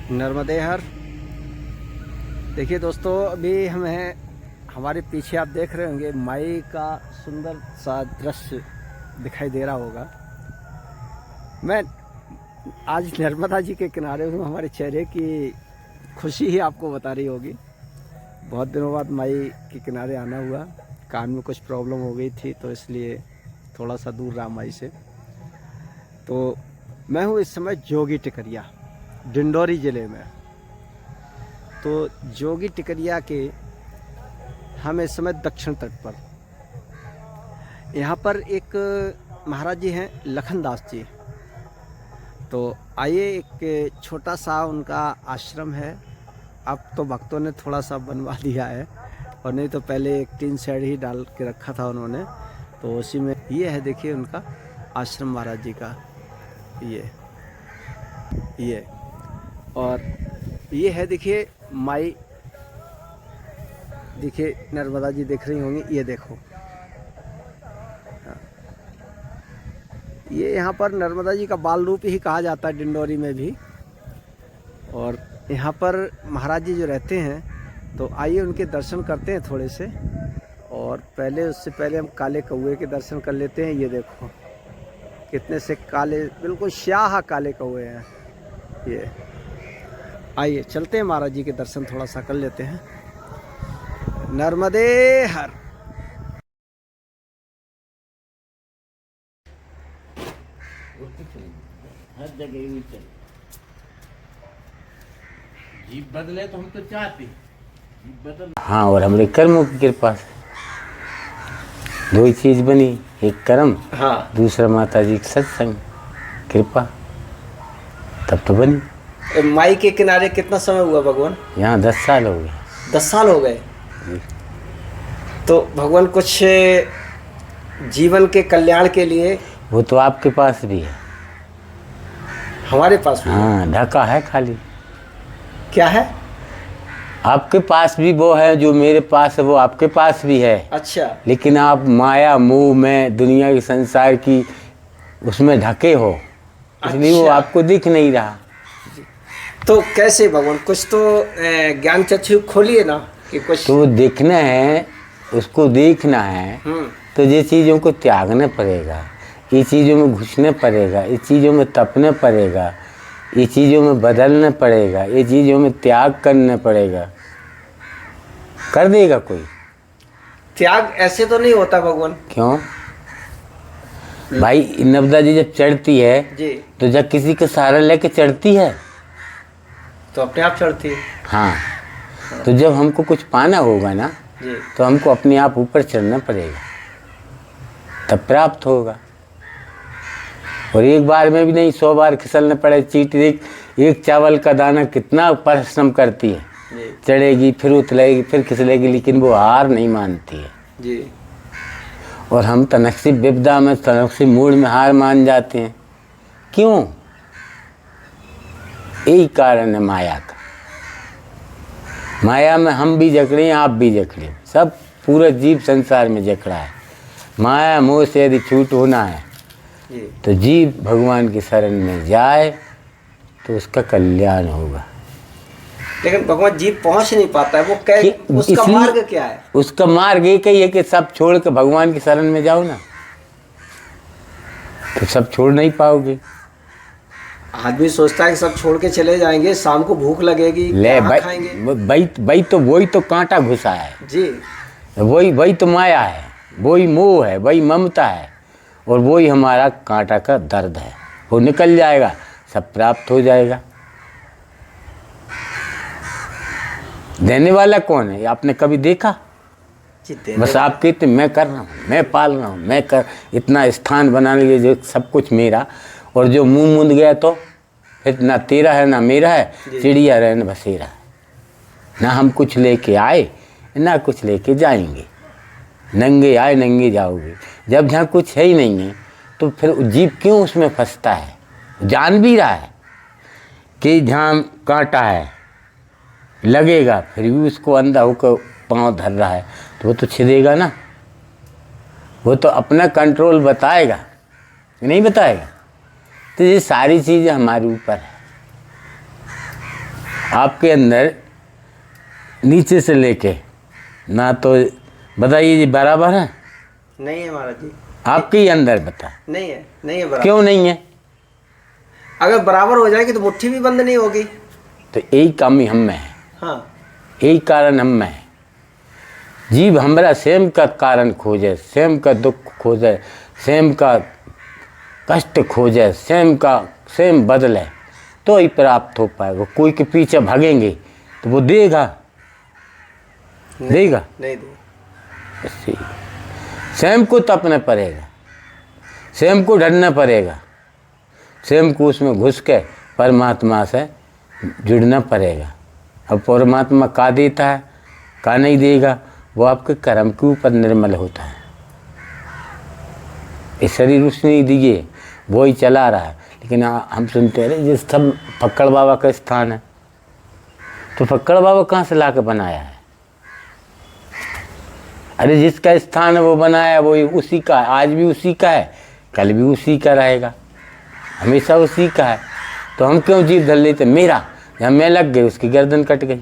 नर्मदे हर। देखिए दोस्तों, अभी हमें हमारे पीछे आप देख रहे होंगे माई का सुंदर सा दृश्य दिखाई दे रहा होगा। मैं आज नर्मदा जी के किनारे हूँ। हमारे चेहरे की खुशी ही आपको बता रही होगी। बहुत दिनों बाद माई के किनारे आना हुआ। कान में कुछ प्रॉब्लम हो गई थी तो इसलिए थोड़ा सा दूर रहा माई से। तो मैं हूँ इस समय जोगी टिकरिया, डिंडोरी ज़िले में। तो जोगी टिकरिया के हम इस समय दक्षिण तट पर, यहाँ पर एक महाराज जी हैं लखनदास जी। तो आइए, एक छोटा सा उनका आश्रम है। अब तो भक्तों ने थोड़ा सा बनवा दिया है, और नहीं तो पहले एक टीन शेड ही डाल के रखा था उन्होंने। तो उसी में ये है, देखिए उनका आश्रम महाराज जी का। ये और ये है, देखिए माई, देखिए नर्मदा जी दिख रही होंगी। ये देखो, ये यहाँ पर नर्मदा जी का बाल रूप ही कहा जाता है डिंडोरी में भी। और यहाँ पर महाराज जी जो रहते हैं, तो आइए उनके दर्शन करते हैं थोड़े से। और उससे पहले हम काले कौए के दर्शन कर लेते हैं। ये देखो कितने से काले, बिल्कुल स्याह काले कौए हैं ये। आइए चलते हैं, महाराज जी के दर्शन थोड़ा सा कर लेते हैं। नर्मदे हर। हर जगह ही चल। जीव बदले तो हम तो चाहते, जीव बदल। हाँ, और हमारे कर्मों की कृपा से दो ही चीज बनी, एक कर्म, हाँ, दूसरा माता जी की सत्संग कृपा, तब तो बनी। माई के किनारे कितना समय हुआ भगवान? यहाँ 10 साल हो गए। 10 साल हो गए। तो भगवान कुछ जीवन के कल्याण के लिए, वो तो आपके पास भी है, हमारे पास भी। हाँ, ढका है खाली। क्या है? आपके पास भी वो है जो मेरे पास है, वो आपके पास भी है। अच्छा। लेकिन आप माया मोह में, दुनिया की, संसार की, उसमें ढके हो, इसलिए वो आपको दिख नहीं रहा। तो कैसे भगवान, कुछ तो ज्ञान चक्षु खोलिए ना कि कुछ तो देखना है, उसको देखना है। तो ये चीज़ों को त्यागना पड़ेगा, ये चीज़ों में घुसने पड़ेगा, ये चीज़ों में तपने पड़ेगा, ये चीज़ों में बदलना पड़ेगा, ये चीज़ों में त्याग करना पड़ेगा। कर देगा कोई? त्याग ऐसे तो नहीं होता भगवान। क्यों भाई? नर्मदा जी जब चढ़ती है जी, तो जब किसी का सहारा लेके चढ़ती है तो अपने आप चढ़ती है। हाँ, तो जब हमको कुछ पाना होगा ना जी, तो हमको अपने आप ऊपर चढ़ना पड़ेगा, तब प्राप्त होगा। और एक बार में भी नहीं, 100 बार खिसलना पड़े। चींटी एक चावल का दाना कितना परिश्रम करती है, चढ़ेगी फिर उतलेगी फिर खिसलेगी, लेकिन वो हार नहीं मानती है जी। और हम तनकसी विपदा में, तनकसी मूड में हार मान जाते हैं। क्यों? यही कारण है माया का। माया में हम भी जकड़े हैं, आप भी जकड़े, सब पूरा जीव संसार में जकड़ा है। माया मोह से यदि छूट होना है तो जीव भगवान की शरण में जाए तो उसका कल्याण होगा। लेकिन भगवान जीव पहुंच नहीं पाता है, वो उसका मार्ग क्या है? उसका मार्ग एक ही है कि सब छोड़ के भगवान की शरण में जाओ ना, तो सब छोड़ नहीं पाओगे। आदमी सोचता है कि सब छोड़ के चले जाएंगे, शाम को भूख लगेगी, ले खाएंगे। वही तो कांटा घुसा है जी। वही तो माया है, वही मोह है, वही ममता है, और वही हमारा कांटा का दर्द है। वो निकल जाएगा, सब प्राप्त हो जाएगा। देने वाला कौन है? आपने कभी देखा? बस आप कहते मैं कर रहा हूँ, मैं पाल रहा हूँ, मैं कर, इतना स्थान बनाने के लिए जो सब कुछ मेरा, और जो मुंह मुंद गया तो फिर ना तेरा है ना मेरा है, चिड़िया रहे न बसेरा। ना हम कुछ लेके आए ना कुछ लेके जाएंगे, नंगे आए नंगे जाओगे। जब जहाँ कुछ है ही नहीं है तो फिर जीव क्यों उसमें फंसता है? जान भी रहा है कि जहाँ कांटा है लगेगा, फिर भी उसको अंधा होकर पाँव धर रहा है, तो वो तो छिदेगा ना। वो तो अपना कंट्रोल बताएगा, नहीं बताएगा? तो ये सारी चीज़ें हमारे ऊपर है। आपके अंदर नीचे से लेके ना तो बताइए जी बराबर है? नहीं है महाराज जी। आपके ही अंदर बता। नहीं है, नहीं है बराबर। क्यों नहीं है? अगर बराबर हो जाएगी तो मुट्ठी भी बंद नहीं होगी। तो यही कमी हम में है। हाँ, यही कारण हम में है। जीव हमरा स्वयं का कारण खोजे, स्वयं का दुख खोजे, स्वयं का कष्ट खोजे, स्वयं बदले, तो ही प्राप्त हो पाएगा। कोई के पीछे भागेंगे तो वो देगा? देगा नहीं देगा। स्वयं को तपना पड़ेगा, स्वयं को ढलना पड़ेगा, स्वयं को उसमें घुस के परमात्मा से जुड़ना पड़ेगा। अब परमात्मा का देता है, का नहीं देगा, वो आपके कर्म के ऊपर निर्मल होता है। इस शरीर उसने नहीं दिए, वो ही चला रहा है। लेकिन हम सुनते हैं जिस सब फक्कड़ बाबा का स्थान है, तो फक्कड़ बाबा कहाँ से ला के बनाया है? अरे जिसका स्थान है वो बनाया, वो उसी का है। आज भी उसी का है, कल भी उसी का रहेगा, हमेशा उसी का है। तो हम क्यों जीव धर लेते? मेरा, जहाँ मैं लग गई उसकी गर्दन कट गई,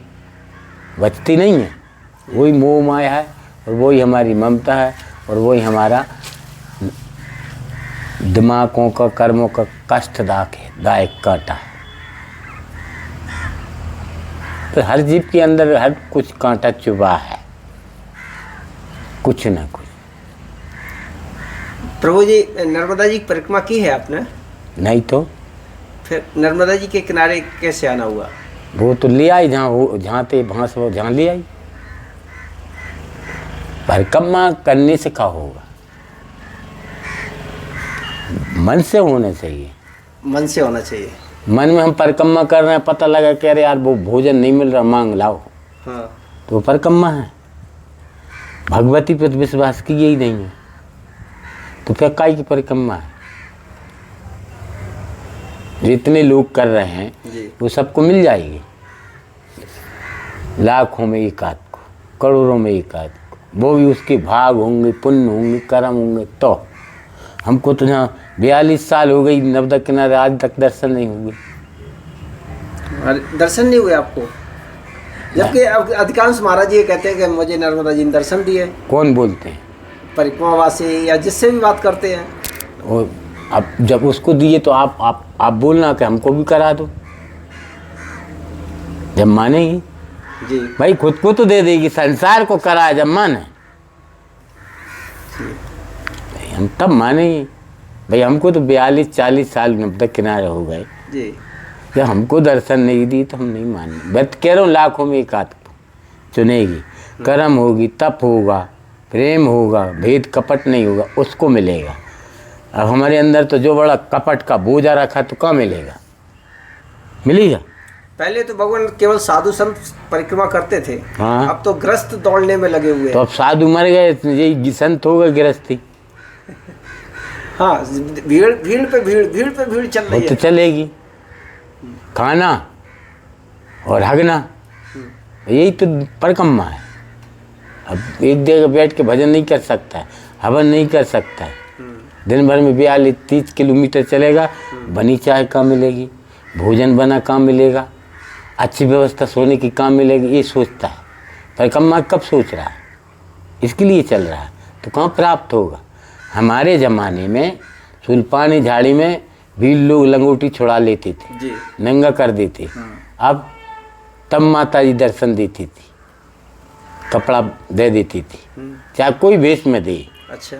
बचती नहीं है। वही मोह माया है, और वही हमारी ममता है, और वही हमारा दिमागों का कर्मों का कष्टदायक कांटा है। तो हर जीव के अंदर हर कुछ कांटा चुभा है, कुछ ना कुछ। प्रभु जी, नर्मदा जी की परिक्रमा की है आपने? नहीं तो फिर नर्मदा जी के किनारे कैसे आना हुआ? वो तो ले आई, जहाँ थे भांस वो जहाँ ले आई। परिक्रमा करने से क्या होगा? मन से होना चाहिए। मन से होना चाहिए। मन में हम परिक्रमा कर रहे हैं, पता लगा कि अरे यार वो भोजन नहीं मिल रहा, मांग लाओ, हाँ, तो वो परिक्रमा है। भगवती पर विश्वास की यही नहीं है, तो फिर काय की परिक्रमा है? जितने लोग कर रहे हैं जी। वो सबको मिल जाएगी, लाखों में एक आध को, करोड़ों में एक आध को। वो भी उसके भाग होंगे, पुण्य होंगे, कर्म होंगे। तो हमको तो यहाँ 42 साल हो गई नर्मदा किनारे, आज तक दर्शन नहीं हुए। दर्शन नहीं हुए आपको? जबकि अधिकांश महाराज जी कहते हैं कि मुझे नर्मदा जी ने दर्शन दिए। कौन बोलते हैं? परिक्रमावासी या जिससे भी बात करते हैं। और अब जब उसको दिए तो आप बोलना कि हमको भी करा दो, जब मानेगी। जी भाई खुद को तो दे देगी, संसार को करा जब माने, हम तब मानेंगे। भाई हमको तो 42-40 साल नर्मदा किनारे हो गए जी, जब हमको दर्शन नहीं दी तो हम नहीं माने। मैं तो कह रहा हूँ लाखों में एक आध चुनेगी, कर्म होगी, तप होगा, प्रेम होगा, भेद कपट नहीं होगा, उसको मिलेगा। अब हमारे अंदर तो जो बड़ा कपट का बोझा रखा तो कहाँ मिलेगा? मिलेगा? पहले तो भगवान केवल साधु संत परिक्रमा करते थे। हाँ। अब तो ग्रस्त दौड़ने में लगे हुए तो अब साधु मर गए, यही संत हो गए गृहस्थी। हाँ, भीड़ भीड़ पे भीड़ चल वो रही तो है। चलेगी, खाना और हगना, यही तो परिक्रमा है। अब एक जगह बैठ के भजन नहीं कर सकता है, हवन नहीं कर सकता है, दिन भर में 42-30 किलोमीटर चलेगा, बनी चाय कहाँ मिलेगी, भोजन बना कहाँ मिलेगा, अच्छी व्यवस्था सोने की कहाँ मिलेगी, ये सोचता है। परिक्रमा कब सोच रहा है? इसके लिए चल रहा है, तो कहाँ प्राप्त होगा? हमारे ज़माने में सुल्पानी झाड़ी में भी लोग लंगोटी छुड़ा लेते थे जी, नंगा कर देते। अब तब माता जी दर्शन देती थी, कपड़ा दे देती थी, चाहे कोई वेश में दे। अच्छा,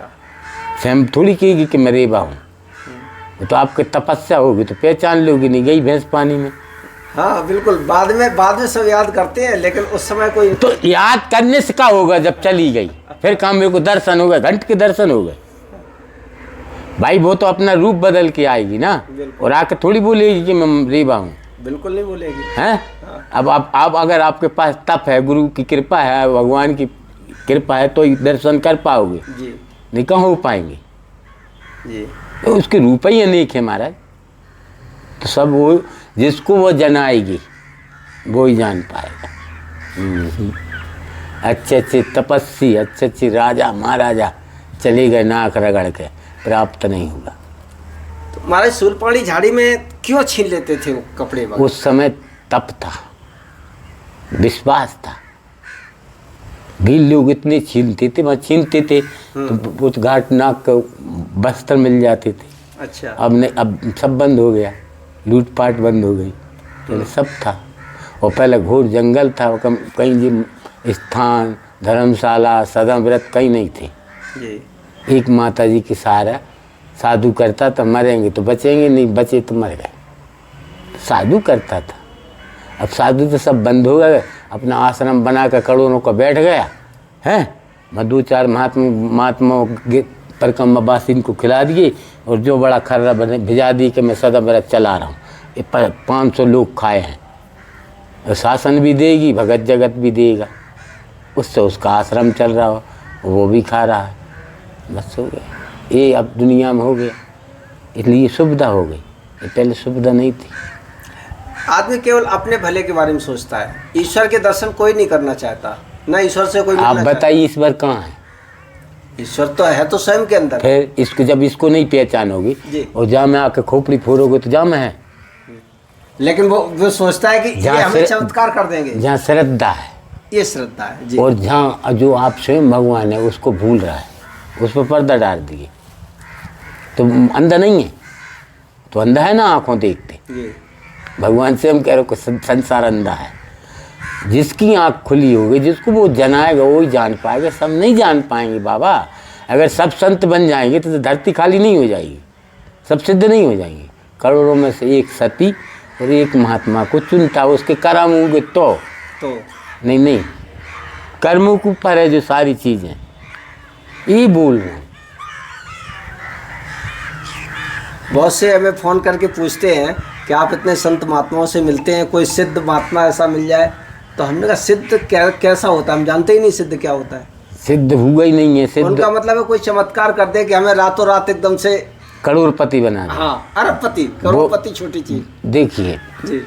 स्वयं थोड़ी कहेगी कि मैं रेबा हूँ, वो तो आपकी तपस्या होगी तो पहचान लोगी, नहीं गई भैंस पानी में। हाँ बिल्कुल, बाद में सब याद करते हैं, लेकिन उस समय कोई तो याद करने से क्या होगा? जब चली गई फिर काम, मेरे को दर्शन हो गए, घंटे के दर्शन हो गए। भाई वो तो अपना रूप बदल के आएगी ना, और आके थोड़ी बोलेगी कि मैं रेबा हूँ। बिल्कुल नहीं बोलेगी। हैं? अब आप अगर आपके पास तप है, गुरु की कृपा है, भगवान की कृपा है, तो दर्शन कर पाओगे, जी नहीं कहाँ हो पाएंगे? जी, तो उसके रूप ही अनेक है महाराज। तो सब वो जिसको वो जनाएगी वो ही जान पाएगा। अच्छे अच्छे तपस्वी, अच्छे अच्छे राजा महाराजा चले गए नाक रगड़ के, प्राप्त नहीं हुआ। तो महाराज सुलपानी झाड़ी में क्यों छीन लेते थे वो कपड़े वगैरह? उस समय तप था, विश्वास था। भी लोग इतने छीनते थे, वहाँ छीनते थे तो उस घाट नाक का वस्त्र मिल जाते थे। अच्छा। अब सब बंद हो गया, लूटपाट बंद हो गई, पहले सब था। और पहले घोर जंगल था, कहीं जी स्थान, धर्मशाला, सदा व्रत कहीं नहीं थे जी। एक माता जी के सहारा साधु करता था, मरेंगे तो बचेंगे, नहीं बचे तो मर गए, साधु करता था। अब साधु तो सब बंद हो गए, अपना आश्रम बना कर करोड़ों का बैठ गया है। मैं 2-4 महात्माओं पर कम बासिन को खिला दिए और जो बड़ा खर्रा बने भिजा दी कि मैं सदा व्रत चला रहा हूँ। ये 500 लोग खाए हैं, और शासन भी देगी, भगत जगत भी देगा, उससे उसका आश्रम चल रहा हो, वो भी खा रहा है, बस हो गया। ये अब दुनिया में हो गया, इसलिए सुविधा हो गई, ये पहले सुविधा नहीं थी। आदमी केवल अपने भले के बारे में सोचता है, ईश्वर के दर्शन कोई नहीं करना चाहता, ना ईश्वर से कोई। आप बताइए ईश्वर कहाँ है? ईश्वर तो है तो स्वयं के अंदर। फिर इसको जब इसको नहीं पहचानोगे और जहाँ में आके खोपड़ी फोड़ोगे तो जहाँ में है। लेकिन वो सोचता है कि ये हमें चमत्कार कर देंगे। जहाँ श्रद्धा है, ये श्रद्धा है जी। और जहाँ जो आप स्वयं भगवान है उसको भूल रहा है, उस पर पर्दा डाल दिए तो अंधा नहीं है, तो अंधा है ना आंखों देखते। भगवान से हम कह रहे हो संसार अंधा है। जिसकी आंख खुली होगी, जिसको वो जनाएगा वो ही जान पाएगा, सब नहीं जान पाएंगे बाबा। अगर सब संत बन जाएंगे तो धरती खाली नहीं हो जाएगी, सब सिद्ध नहीं हो जाएंगे। करोड़ों में से एक सती और एक महात्मा को चुनता, उसके कर्म होंगे तो नहीं, कर्मों के ऊपर है जो सारी चीज़ें, ये बोल रहे हैं। बहुत से हमें फ़ोन करके पूछते हैं कि आप इतने संत महात्माओं से मिलते हैं, कोई सिद्ध महात्मा ऐसा मिल जाए। तो हमने कहा सिद्ध कैसा होता है, हम जानते ही नहीं सिद्ध क्या होता है। सिद्ध हुआ ही नहीं है। सिद्ध उनका मतलब है कोई चमत्कार कर दे कि हमें रातों रात एकदम से करोड़पति बना दे। हाँ, अरबपति, करोड़पति छोटी चीज। देखिए जी,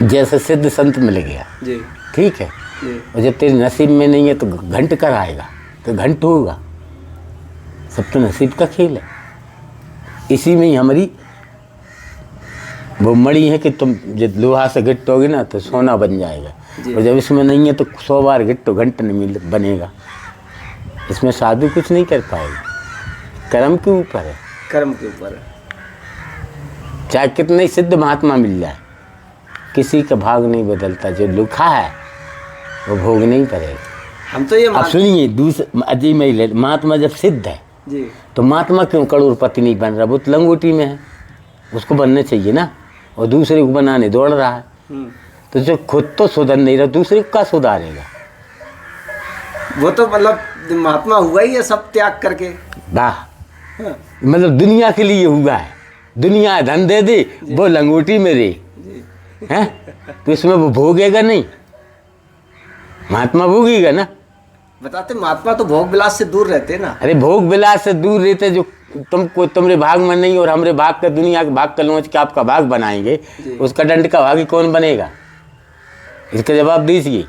जैसे सिद्ध संत मिल गया जी, ठीक है जी। और जब तेरे नसीब में नहीं है तो घंट कर आएगा, तो घंट होगा। सब तो नसीब का खेल है। इसी में ही हमारी वो मड़ी है कि तुम जब लोहा से गिट्टोगे ना तो सोना बन जाएगा, और जब इसमें नहीं है तो 100 बार गिट्टो घंट नहीं बनेगा। इसमें साधु कुछ नहीं कर पाएगा, कर्म के ऊपर है। कर्म के ऊपर है। चाहे कितने सिद्ध महात्मा मिल जाए, किसी का भाग नहीं बदलता। जो लिखा है वो भोग नहीं पड़ेगा। हम तो ये अब सुनिए, दूसरे अजीब में महात्मा जब सिद्ध है जी, तो महात्मा क्यों करोड़पति नहीं बन रहा? वो तो लंगोटी में है, उसको बनने चाहिए ना, और दूसरे को बनाने दौड़ रहा है। तो जो खुद तो सुधर नहीं रहा, दूसरे को क्या सुधारेगा? वो तो मतलब महात्मा हुआ ही है सब त्याग करके। वाह, मतलब दुनिया के लिए हुआ है। दुनिया धन दे दे, वो लंगोटी में रहे हैं, तो इसमें वो भोगेगा नहीं, महात्मा भोगेगा ना। बताते महात्मा तो भोग विलास से दूर रहते ना। अरे भोग विलास से दूर रहते, जो तुमको तुम्हारे भाग में नहीं और हमरे भाग का, दुनिया के भाग का लोच के आपका भाग बनाएंगे, उसका दंड का भागी कौन बनेगा? इसका जवाब दीजिए।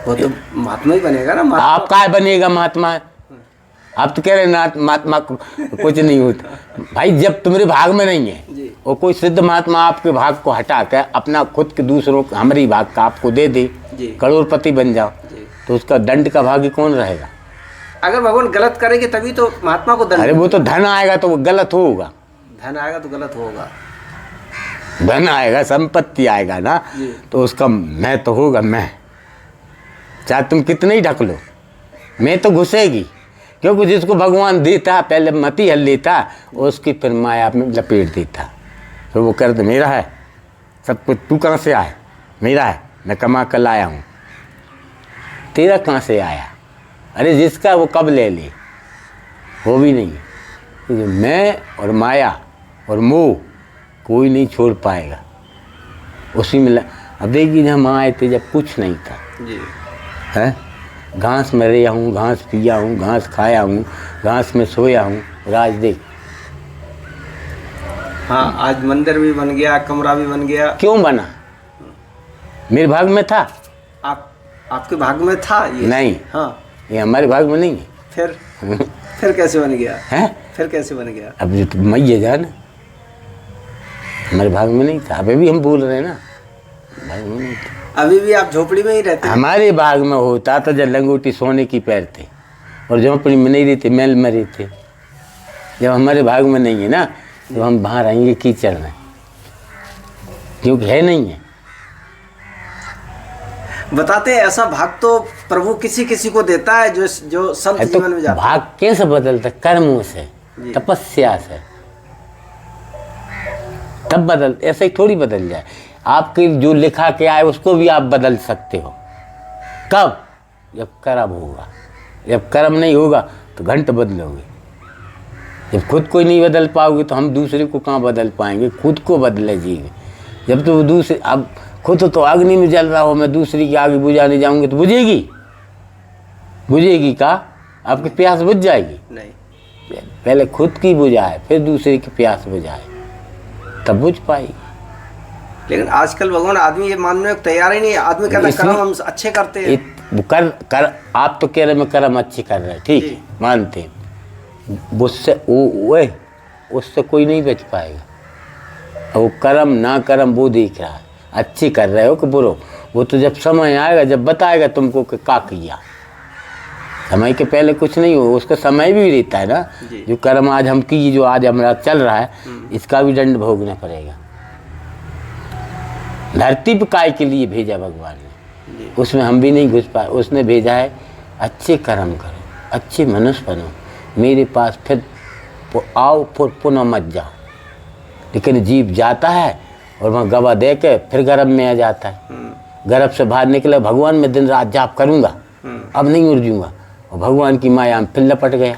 वो तो महात्मा ही बनेगा ना। आप क्या बनेगा महात्मा? आप तो कह रहे ना महात्मा कुछ नहीं होता। भाई जब तुम्हारे भाग में नहीं है और कोई सिद्ध महात्मा आपके भाग को हटा कर अपना खुद के दूसरों हमारी भाग का आपको दे दे, करोड़पति बन जाओ, तो उसका दंड का भागी कौन रहेगा? अगर भगवान गलत करेंगे तभी तो महात्मा को दंड। अरे वो तो धन आएगा तो वो गलत होगा, धन आएगा तो गलत होगा। धन आएगा, संपत्ति आएगा ना, तो उसका मैं तो होगा। मैं चाहे तुम कितने ही ढक लो, मैं तो घुसेगी, क्योंकि जिसको भगवान देता पहले मति हल लेता, उसकी फिर माया में लपेट देता। तो वो करते मेरा है सब कुछ, तू कहाँ से आया? मेरा है, मैं कमा कर लाया हूँ। तेरा कहाँ से आया? अरे जिसका वो कब ले ले, वो भी नहीं। तो मैं और माया और मोह कोई नहीं छोड़ पाएगा, उसी में अब देखिए जब हम आए थे जब कुछ नहीं था है, घास में रहा हूँ, घास पिया हूँ, घास खाया हूँ, घास में सोया हूँ। राज देख, हाँ आज मंदिर भी बन गया, कमरा भी बन गया। क्यों बना? मेरे भाग में था। आपके भाग में था ये? नहीं, हाँ, ये हमारे भाग में नहीं है। फिर कैसे बन गया है? फिर कैसे बन गया? अब जो तो मैया जान, हमारे भाग में नहीं था। अभी भी हम बोल रहे हैं ना, भाई वो नहीं था। अभी भी आप झोपड़ी में ही रहते हैं? हमारे बाग में होता था जब लंगोटी सोने की पैर थे और झोंपड़ी में नहीं रहते, महल में रहते। जब हमारे भाग में नहीं है ना तो हम बाहर आएंगे कीचड़ में, क्योंकि है नहीं है। बताते हैं ऐसा भाग तो प्रभु किसी किसी को देता है जो जो संत तो जीवन में जाता भाग कैसे बदलता? कर्मों से, जी। तपस्या से, तब बदल, ऐसे ही थोड़ी बदल जाए। आपके जो लिखा के आए उसको भी आप बदल सकते हो। कब? जब कर्म होगा। जब कर्म नहीं होगा तो घंटे बदलोगे। जब खुद को ही नहीं बदल पाओगे तो हम दूसरे को कहाँ बदल पाएंगे? खुद को बदले जीवे। जब तो दूसरे, अब खुद तो अग्नि में जल रहा हो, मैं दूसरी की आग बुझाने जाऊंगी तो बुझेगी? बुझेगी का? आपकी प्यास बुझ जाएगी? नहीं। पहले खुद की बुझाए फिर दूसरे की प्यास बुझाए, तब बुझ पाएगी। लेकिन आजकल भगवान आदमी ये मानने को तैयार ही नहीं है। आदमी कहता है कर्म हम अच्छे करते हैं। कर आप तो कह रहे मैं कर्म अच्छी कर रहे हैं, ठीक है, मानते हैं। उससे कोई नहीं बच पाएगा। वो कर्म ना कर्म वो देख रहा है, अच्छी कर रहे हो कि बुरो, वो तो जब समय आएगा जब बताएगा तुमको कि का किया। समय के पहले कुछ नहीं हो, उसका समय भी रहता है ना। जो कर्म आज हम की, जो आज हमारा चल रहा है, इसका भी दंड भोगना पड़ेगा। धरती पे काय के लिए भेजा भगवान ने, उसमें हम भी नहीं घुस पाए। उसने भेजा है अच्छे कर्म करो, अच्छे मनुष्य बनो, मेरे पास फिर आओ, फिर पुनः मत जाओ। लेकिन जीव जाता है और वहाँ गवाह दे के फिर गर्भ में आ जाता है। गर्भ से बाहर निकले, भगवान मैं दिन रात जाप करूँगा, अब नहीं उड़ जूँगा, और भगवान की माया में फिर लपट गया।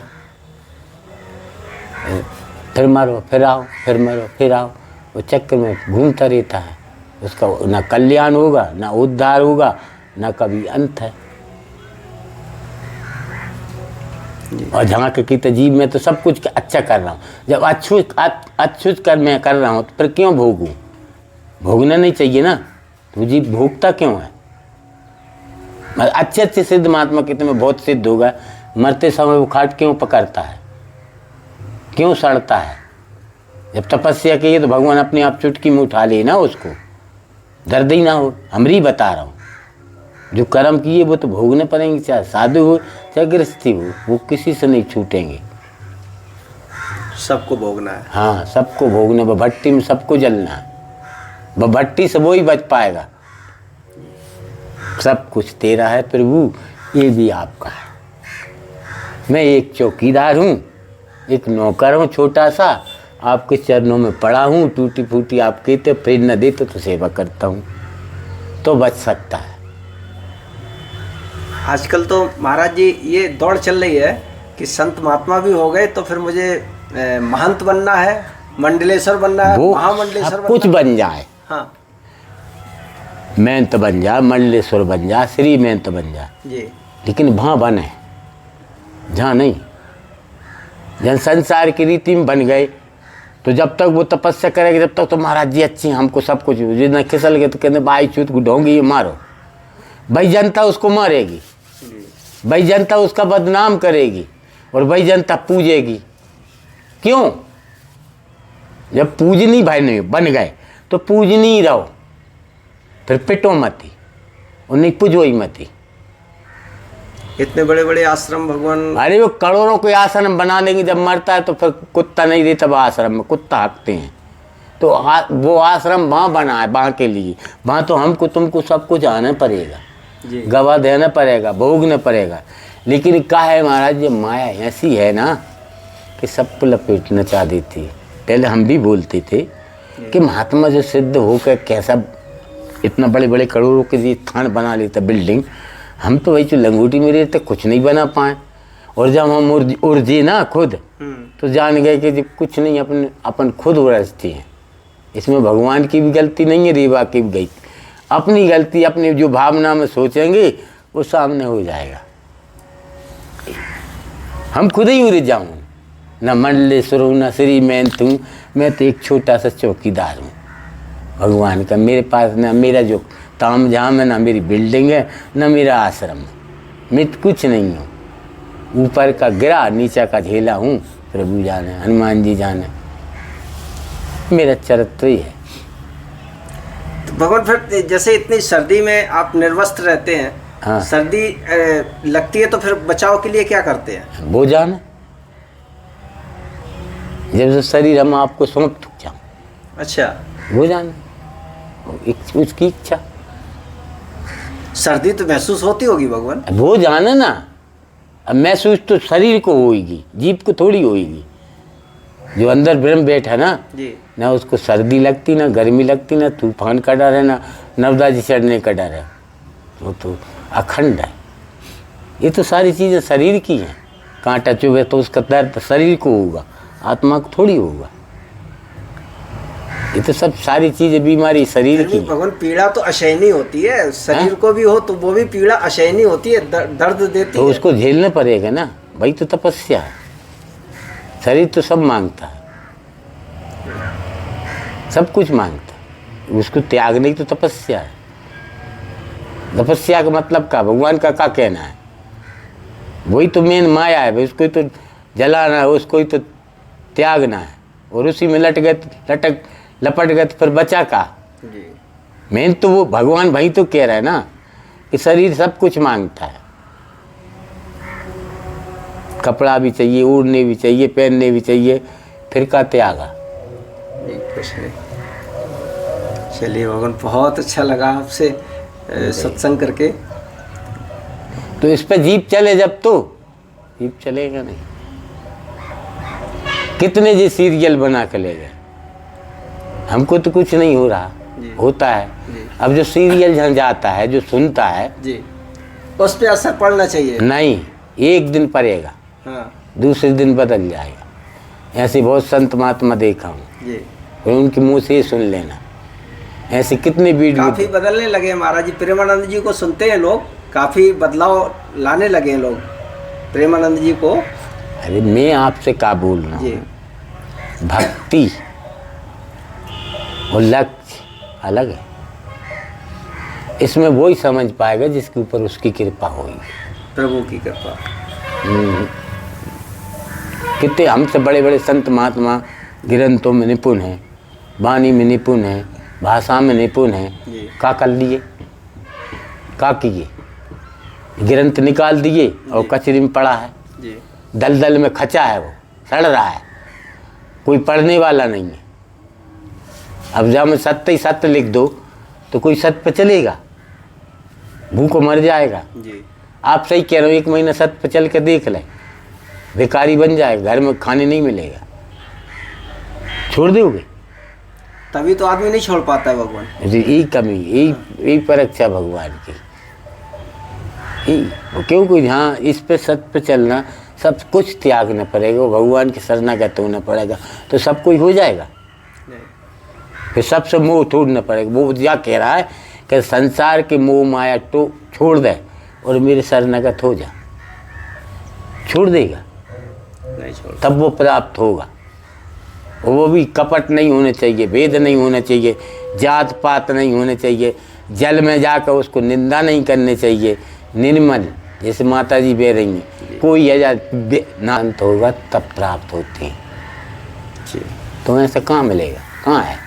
फिर मरो फिर आओ, फिर मरो फिर आओ, वो चक्कर में घूमता रहता है। उसका ना कल्याण होगा, ना उद्धार होगा, ना कभी अंत है। और जहाँ के तो जीव में तो सब कुछ अच्छा कर रहा हूँ। जब अच्छुत कर मैं कर रहा हूँ तो फिर क्यों भोगूँ? भोगना नहीं चाहिए ना, तो जीव भोगता क्यों है? अच्छे अच्छे सिद्ध महात्मा कितने में बहुत सिद्ध होगा, मरते समय वो खाट क्यों पकड़ता है, क्यों सड़ता है? जब तपस्या की है तो भगवान अपने आप चुटकी में उठा ले ना, उसको दर्द ही ना हो। हमरी बता रहा हूँ, जो कर्म किए वो तो भोगने पड़ेंगे, चाहे साधु हो चाहे गृहस्थी हो, वो किसी से नहीं छूटेंगे। सबको भोगना है। हाँ, सबको भोगना, भट्टी में सबको जलना है। भट्टी से वो ही बच पाएगा। सब कुछ तेरा है प्रभु, ये भी आपका है। मैं एक चौकीदार हूँ, एक नौकर हूँ छोटा सा, आपके चरणों में पड़ा हूँ। टूटी फूटी आप कहते फिर न देते तो सेवा करता हूँ, तो बच सकता है। आजकल तो महाराज जी ये दौड़ चल रही है कि संत महात्मा भी हो गए तो फिर मुझे महंत बनना है, मंडलेश्वर बनना है, महामंडलेश्वर सब कुछ बन जाए। हाँ, महंत बन जा, मंडलेश्वर बन जा, श्री महंत बन जा जी। लेकिन वहाँ बने, जहाँ नहीं। जन संसार की रीति में बन गए तो जब तक वो तपस्या करेगा जब तक तो महाराज जी अच्छी, हमको सब कुछ। जितना खिसल गए तो कहते भाई चूत ढोंगी ये मारो, भाई जनता उसको मारेगी, भाई जनता उसका बदनाम करेगी, और भाई जनता पूजेगी। क्यों? जब पूजनी भाई नहीं बन गए तो पूजनी रहो, फिर पिटो मती और नहीं पूजो ही मती। इतने बड़े बड़े आश्रम भगवान, अरे वो करोड़ों के आश्रम बना लेंगे, जब मरता है तो फिर कुत्ता नहीं रहता वो आश्रम में, कुत्ता हकते हैं। तो वो आश्रम वहाँ बना है वहाँ के लिए, वहाँ तो हमको तुमको सब कुछ आना पड़ेगा, गवाह देना पड़ेगा, भोगना पड़ेगा। लेकिन क्या है महाराज, ये माया ऐसी है ना कि सबको लपेटना चाह देती है। पहले हम भी बोलते थे कि महात्मा जो सिद्ध होकर कैसा इतना बड़े बड़े करोड़ों के लिए स्थान बना लेता बिल्डिंग, हम तो वही जो लंगोटी में रहते कुछ नहीं बना पाए। और जब हम उर्जे ना खुद, तो जान गए कि कुछ नहीं, अपन खुद उड़ते हैं। इसमें भगवान की भी गलती नहीं है, रेवा की भी गई, अपनी गलती। अपनी जो भावना में सोचेंगे वो सामने हो जाएगा। हम खुद ही उड़ जाऊँ, न मंडलेश्वर हूँ न श्री महंत हूँ, मैं तो एक छोटा सा चौकीदार हूँ भगवान का। मेरे पास ना मेरा जो ताम झाम है, ना मेरी बिल्डिंग है, ना मेरा आश्रम है, मैं तो कुछ नहीं हूँ। ऊपर का गिरा नीचा का झेला हूँ, प्रभु जाने, हनुमान जी जाने, मेरा चरित्र ही है। तो भगवान फिर जैसे इतनी सर्दी में आप निर्वस्त्र रहते हैं, हाँ। सर्दी लगती है तो फिर बचाव के लिए क्या करते हैं? वो जाने जब से शरीर हम आपको सौंप जाओ। अच्छा, वो जाने उसकी इच्छा। सर्दी तो महसूस होती होगी भगवान? वो जाने ना, अब महसूस तो शरीर को होगी, जीव को थोड़ी होगी। जो अंदर ब्रह्म बैठा ना जी, ना उसको सर्दी लगती, ना गर्मी लगती, ना तूफान का डर है, ना नर्मदा जी चढ़ने का डर है। वो तो अखंड है। ये तो सारी चीज़ें शरीर की हैं। कांटा चुभे तो उसका दर्द शरीर को होगा, आत्मा को थोड़ी होगा। ये तो सब सारी चीज़ें बीमारी शरीर की। भगवान पीड़ा तो असहनीय होती है, शरीर को भी हो तो वो भी पीड़ा असहनीय होती है, दर्द देती तो है। उसको झेलना पड़ेगा ना, वही तो तपस्या है। शरीर तो सब मांगता है, सब कुछ मांगता है, उसको त्यागने की तो तपस्या है। तपस्या का मतलब क्या, भगवान का क्या कहना है? वही तो मेन माया है भाई, उसको ही तो जलाना है, उसको ही तो त्यागना है। और उसी में लपट गए तो फिर बचा का? मेन तो वो भगवान भाई तो कह रहा है ना कि शरीर सब कुछ मांगता है। कपड़ा भी चाहिए, ओढ़ने भी चाहिए, पहनने भी चाहिए, फिर का त्यागा? कुछ नहीं। चलिए भगवान, बहुत अच्छा लगा आपसे सत्संग करके। तो इस पे जीप चले, जब तो जीप चलेगा नहीं। कितने जी सीरियल बना के ले गए, हमको तो कुछ नहीं हो रहा, होता है। अब जो सीरियल जहाँ जाता है, जो सुनता है जी, उस पे असर पड़ना चाहिए। नहीं, एक दिन पड़ेगा, हाँ दूसरे दिन बदल जाएगा। ऐसे बहुत संत महात्मा देखा हूँ, जी, और उनके मुंह से ही सुन लेना। ऐसे कितने वीडियो काफी बदलने लगे महाराज जी। प्रेमानंद जी को सुनते हैं लोग, काफी बदलाव लाने लगे हैं लोग प्रेमानंद जी को। अरे मैं आपसे क्या बोल रहा जी, हूँ, भक्ति और लक्ष्य अलग है। इसमें वही समझ पाएगा जिसके ऊपर उसकी कृपा होगी, प्रभु की कृपा। कितने हमसे बड़े बड़े संत महात्मा ग्रंथों में निपुण हैं, वाणी में निपुण हैं, भाषा में निपुण हैं। का कर लिए, का किए? ग्रंथ निकाल दिए और कचरी में पड़ा है, दलदल में खचा है, वो सड़ रहा है, कोई पढ़ने वाला नहीं है। अब जब मैं सत्य ही सत्य लिख दो तो कोई सत्य पे चलेगा? भूखों मर जाएगा। आप सही कह रहे हो, 1 महीना सत्य पे चल के देख ले, भिखारी बन जाएगा, घर में खाने नहीं मिलेगा, छोड़ दोगे? तभी तो आदमी नहीं छोड़ पाता है भगवान। यही कमी, यही परीक्षा भगवान की। क्योंकि हाँ, इस पे सत्य पे चलना, सब कुछ त्यागना पड़ेगा, भगवान की शरणागत होना पड़ेगा, तो सब कुछ हो जाएगा। फिर सबसे मोह तोड़ना पड़ेगा। वो क्या कह रहा है कि संसार के मोह माया तो छोड़ दे और मेरे शरणागत हो जा। छोड़ देगा नहीं छोड़, तब वो प्राप्त होगा। और वो भी कपट नहीं होने चाहिए, भेद नहीं होना चाहिए, जात पात नहीं होने चाहिए, जल में जाकर उसको निंदा नहीं करने चाहिए, निर्मल जैसे माता जी बह रही हैं, कोई नांत होगा तब प्राप्त होते हैं। तो ऐसा कहाँ मिलेगा, कहाँ है?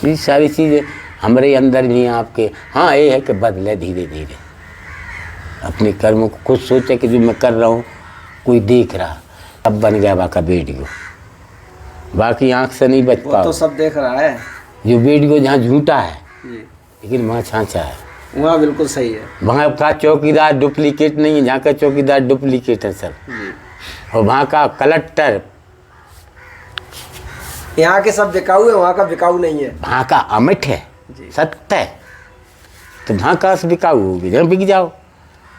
ये सारी चीज़ें हमारे अंदर भी हैं, आपके। हाँ, ये है कि बदले धीरे धीरे अपने कर्मों को। खुद सोचे कि जो मैं कर रहा हूँ कोई देख रहा, तब बन गया वाका वीडियो। बाकी आँख से नहीं बच पाओ, तो सब देख रहा है। जो वीडियो जहाँ झूठा है लेकिन वहाँ छाँचा है, वहाँ बिल्कुल सही है। वहाँ का चौकीदार डुप्लीकेट नहीं है, जहाँ का चौकीदार डुप्लीकेट है सब। और वहाँ का कलेक्टर, यहाँ के सब बिकाऊ है, वहाँ का बिकाऊ नहीं है। वहाँ का अमिट है, सत्य है। तो वहाँ कहाँ से बिकाऊ होगी? जहाँ बिक जाओ,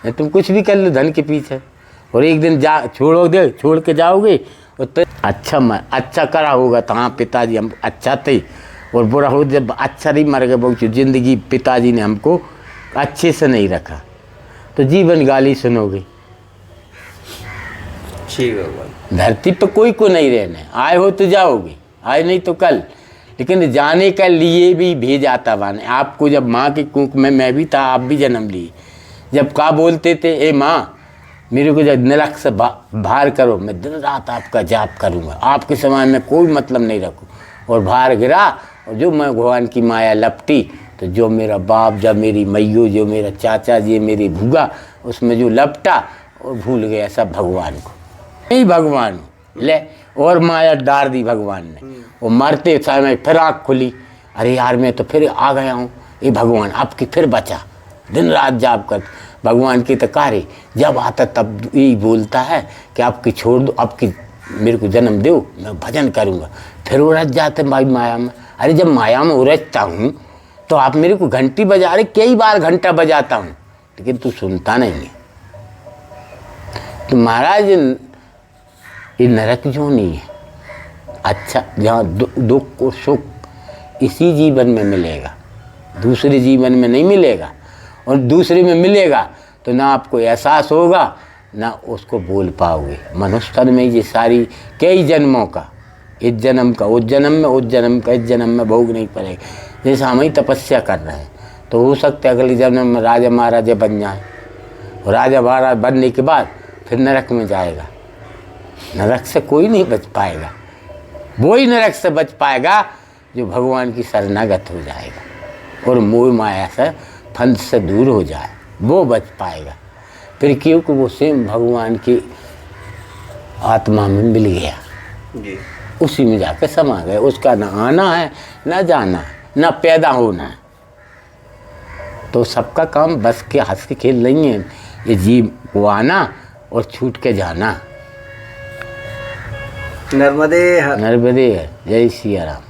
तुम कुछ भी कर लो धन के पीछे, और एक दिन छोड़ के जाओगे। और तो अच्छा करा होगा तो हाँ, पिताजी हम अच्छा थे, और बुरा हो जब अच्छा नहीं मर गए, बहुत जिंदगी पिताजी ने हमको अच्छे से नहीं रखा, तो जीवन गाली सुनोगे। धरती पर कोई को नहीं रहना, आए हो तो जाओगे, आए नहीं तो कल। लेकिन जाने के लिए भी भेजा आता बाने आपको। जब माँ के कुख में मैं भी था, आप भी जन्म लिए। जब का बोलते थे, ए माँ मेरे को जब नरक से बाहर करो, मैं दिन रात आपका जाप करूँगा, आपके समय में कोई मतलब नहीं रखूँ। और बाहर गिरा, और जो मैं भगवान की माया लपटी, तो जो मेरा बाप, जब मेरी मैयो, जो मेरा चाचा जी, मेरी भूगा, उसमें जो लपटा और भूल गया सब भगवान को। नहीं भगवान ले, और माया डार दी भगवान ने। वो मरते समय फिर आँख खुली, अरे यार मैं तो फिर आ गया हूँ, ये भगवान आपकी फिर बचा। दिन रात जाप कर भगवान की तो कार्य, जब आता तब यही बोलता है कि आपकी छोड़ दो, आपकी मेरे को जन्म दो, मैं भजन करूँगा। फिर उलझ जाते भाई माया में। अरे जब माया में उलझता हूँ तो आप मेरे को घंटी बजा रहे, कई बार घंटा बजाता हूँ, लेकिन तू सुनता नहीं है। तो महाराज ये नरक जो नहीं है, अच्छा जहाँ दुख और सुख इसी जीवन में मिलेगा, दूसरे जीवन में नहीं मिलेगा। और दूसरे में मिलेगा तो ना आपको एहसास होगा, ना उसको बोल पाओगे। मनुष्य तन में ये सारी कई जन्मों का, इस जन्म का उस जन्म में, उस जन्म का इस जन्म में भोग नहीं पड़ेगा। जैसे हम ही तपस्या कर रहे हैं, तो हो सकता है अगले जन्म में राजा महाराजा बन जाए, और राजा महाराज बनने के बाद फिर नरक में जाएगा। नरक से कोई नहीं बच पाएगा, वही नरक से बच पाएगा जो भगवान की शरणागत हो जाएगा और मोह माया से फंद से दूर हो जाए, वो बच पाएगा। फिर क्योंकि वो स्वयं भगवान की आत्मा में मिल गया जी, उसी में जाकर समा गए। उसका ना आना है ना जाना है, ना पैदा होना है। तो सबका काम बस के हंस के खेल नहीं है, ये जीव को आना और छूट के जाना। नर्मदे हर। नर्मदे हर। जय सिया राम।